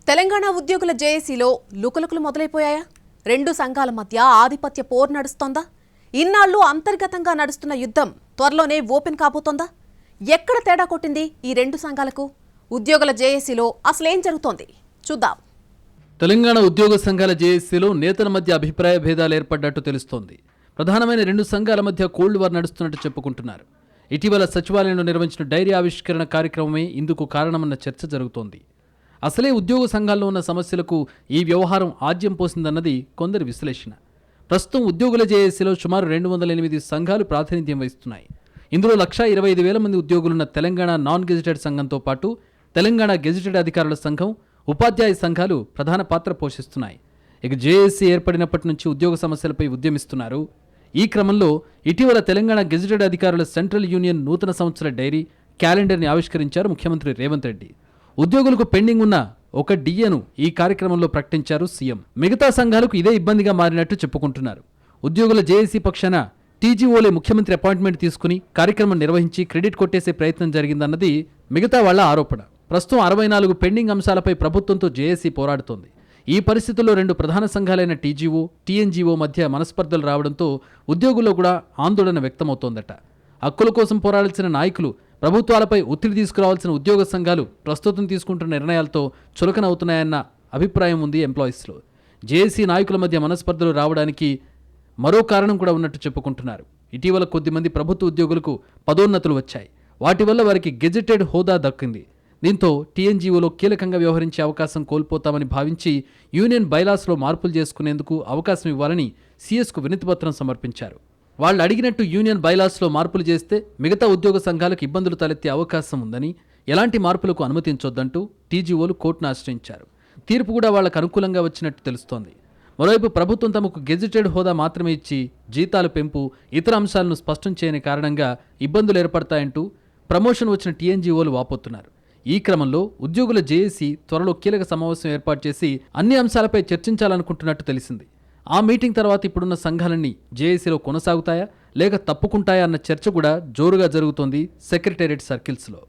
తెలంగాణ ఉద్యోగుల జేఏసీలో లుకలుకలు మొదలైపోయాయా? రెండు సంఘాల మధ్య ఆధిపత్య పోరు నడుస్తోందా? ఇన్నాళ్లు అంతర్గతంగా నడుస్తున్న యుద్ధం త్వరలోనే ఓపెన్ కాబోతోందా? ఎక్కడ తేడా కొట్టింది ఈ రెండు సంఘాలకు? ఉద్యోగుల జేఏసీలో అసలేం జరుగుతోంది చూద్దాం. తెలంగాణ ఉద్యోగ సంఘాల జేఏసీలో నేతల మధ్య అభిప్రాయ భేదాలు ఏర్పడ్డట్టు తెలుస్తోంది. ప్రధానమైన రెండు సంఘాల మధ్య కోల్డ్ వార్ నడుస్తున్నట్టు చెప్పుకుంటున్నారు. ఇటీవల సచివాలయంలో నిర్వహించిన డైరీ ఆవిష్కరణ కార్యక్రమమే ఇందుకు కారణమన్న చర్చ జరుగుతోంది. అసలే ఉద్యోగ సంఘాల్లో ఉన్న సమస్యలకు ఈ వ్యవహారం ఆజ్యం పోసిందన్నది కొందరి విశ్లేషణ. ప్రస్తుతం ఉద్యోగుల జేఏసీలో సుమారు 208 సంఘాలు ప్రాతినిధ్యం వహిస్తున్నాయి. ఇందులో 1,25,000 మంది ఉద్యోగులున్న తెలంగాణ నాన్ గెజిటెడ్ సంఘంతో పాటు తెలంగాణ గెజిటెడ్ అధికారుల సంఘం, ఉపాధ్యాయ సంఘాలు ప్రధాన పాత్ర పోషిస్తున్నాయి. ఇక జేఏసీ ఏర్పడినప్పటి నుంచి ఉద్యోగ సమస్యలపై ఉద్యమిస్తున్నారు. ఈ క్రమంలో ఇటీవల తెలంగాణ గెజిటెడ్ అధికారుల సెంట్రల్ యూనియన్ నూతన సంవత్సర డైరీ క్యాలెండర్ని ఆవిష్కరించారు ముఖ్యమంత్రి రేవంత్ రెడ్డి. ఉద్యోగులకు పెండింగ్ ఉన్న ఒక డిఏను ఈ కార్యక్రమంలో ప్రకటించారు సీఎం. మిగతా సంఘాలకు ఇదే ఇబ్బందిగా మారినట్టు చెప్పుకుంటున్నారు. ఉద్యోగుల జేఏసీ పక్షాన టీజీఓలే ముఖ్యమంత్రి అపాయింట్మెంట్ తీసుకుని కార్యక్రమం నిర్వహించి క్రెడిట్ కొట్టేసే ప్రయత్నం జరిగిందన్నది మిగతా వాళ్ల ఆరోపణ. ప్రస్తుతం 64 పెండింగ్ అంశాలపై ప్రభుత్వంతో జేఏసీ పోరాడుతోంది. ఈ పరిస్థితుల్లో రెండు ప్రధాన సంఘాలైన టీజీఓ, టీఎన్జీఓ మధ్య మనస్పర్ధలు రావడంతో ఉద్యోగుల్లో కూడా ఆందోళన వ్యక్తమవుతోందట. హక్కుల కోసం పోరాడాల్సిన నాయకులు, ప్రభుత్వాలపై ఒత్తిడి తీసుకురావాల్సిన ఉద్యోగ సంఘాలు ప్రస్తుతం తీసుకుంటున్న నిర్ణయాలతో చులకనవుతున్నాయన్న అభిప్రాయం ఉంది ఎంప్లాయీస్లో. జేఏసీ నాయకుల మధ్య మనస్పర్ధలు రావడానికి మరో కారణం కూడా ఉన్నట్టు చెప్పుకుంటున్నారు. ఇటీవల కొద్దిమంది ప్రభుత్వ ఉద్యోగులకు పదోన్నతులు వచ్చాయి. వాటి వల్ల వారికి గెజెటెడ్ హోదా దక్కింది. దీంతో టీఎన్జీఓలో కీలకంగా వ్యవహరించే అవకాశం కోల్పోతామని భావించి యూనియన్ బైలాస్లో మార్పులు చేసుకునేందుకు అవకాశం ఇవ్వాలని సీఎస్కు వినతిపత్రం సమర్పించారు. వాళ్ళు అడిగినట్టు యూనియన్ బైలాస్లో మార్పులు చేస్తే మిగతా ఉద్యోగ సంఘాలకు ఇబ్బందులు తలెత్తే అవకాశం ఉందని, ఎలాంటి మార్పులకు అనుమతించొద్దంటూ టీజీఓలు కోర్టును ఆశ్రయించారు. తీర్పు కూడా వాళ్లకు అనుకూలంగా వచ్చినట్టు తెలుస్తోంది. మరోవైపు ప్రభుత్వం తమకు గెజిటెడ్ హోదా మాత్రమే ఇచ్చి జీతాల పెంపు, ఇతర అంశాలను స్పష్టం చేయని కారణంగా ఇబ్బందులు ఏర్పడతాయంటూ ప్రమోషన్ వచ్చిన టీఎన్జీఓలు వాపోతున్నారు. ఈ క్రమంలో ఉద్యోగుల జేఏసీ త్వరలో కీలక సమావేశం ఏర్పాటు చేసి అన్ని అంశాలపై చర్చించాలనుకుంటున్నట్టు తెలిసింది. ఆ మీటింగ్ తర్వాత ఇప్పుడున్న సంఘాలన్నీ జేఏసీలో కొనసాగుతాయా లేక తప్పుకుంటాయా అన్న చర్చ కూడా జోరుగా జరుగుతోంది సెక్రటేరియట్ సర్కిల్స్లో.